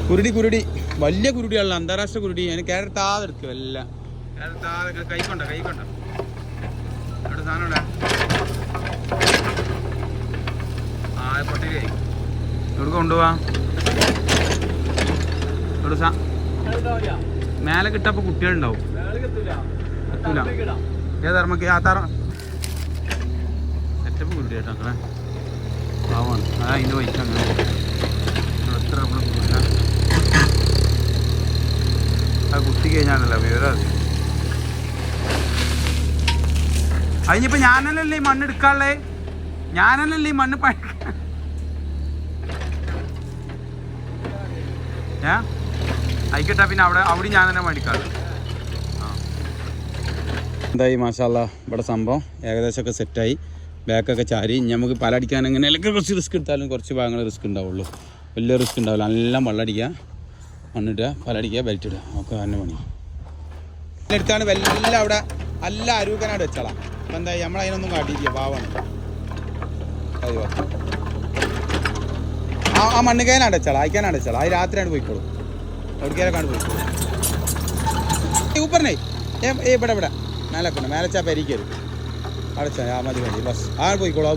കുരുടി വലിയ കുരുടിയാണല്ലോ, അന്താരാഷ്ട്ര കുരുടി. അതിന് കേരളത്താതെ എടുക്കുക എല്ലാം. കേരളത്താതെ കൈക്കൊണ്ട അവിടെ സാധനം പൊട്ടിലേ എവിടെ കൊണ്ടുപോവാ? മേലെ കിട്ടപ്പോ കുട്ടികളുണ്ടാവും. എത്തൂല ഏതർമ്മക്ക് ആ തറ സെറ്റപ്പ് കുരുടി കേട്ടോ. അങ്ങനെ പാവാണ്. അതാ അതിൻ്റെ വൈക്ക് അങ്ങനെ എത്ര നമ്മൾ കുരുട ആ കുത്തി കഴിഞ്ഞാണല്ലോ വിവരം അത്. അതിനിപ്പോൾ ഞാനല്ലല്ലേ ഈ മണ്ണ് എടുക്കാനുള്ളേ, ഞാനല്ലല്ലേ ഈ മണ്ണ് പഴക്കാൻ. ആയിക്കോട്ടെ, പിന്നെ അവിടെ ഞാൻ തന്നെ മേടിക്കാറ്. എന്തായി മാഷാല്ലാ, ഇവിടെ സംഭവം ഏകദേശമൊക്കെ സെറ്റായി. ബാക്കൊക്കെ ചാരി. നമുക്ക് പലടിക്കാൻ എങ്ങനെയൊക്കെ കുറച്ച് റിസ്ക് എടുത്താലും കുറച്ച് ഭാഗങ്ങൾ റിസ്ക് ഉണ്ടാവുള്ളൂ. വലിയ റിസ്ക് ഉണ്ടാവില്ല. എല്ലാം വെള്ളമടിക്കുക, മണ്ണിടുക, പലടിക്കുക, ബെൽറ്റ് ഇടുക, ഒക്കെ തന്നെ പണി എടുത്താണ്. വെല്ലാം അവിടെ നല്ല അരൂക്കനായിട്ട് വെച്ചാളാം. അപ്പം എന്തായി നമ്മളതിനൊന്നും കാട്ടിയില്ല, പാവാണ്. ആ മണ്ണുകേനാണ് വെച്ചാളാം, അയക്കാനാണ് വെച്ചാളാം. അത് രാത്രിയാണ് പോയിക്കോളും, എവിടേക്കാണ് പോയിക്കോളും. ഊപ്പറിനെ ഇവിടെ മേലക്കുണ്ട്, മേലച്ചാ പരിക്കരുത് അടച്ചാൽ മതി ബസ്. ആ പോയിക്കോളൂ.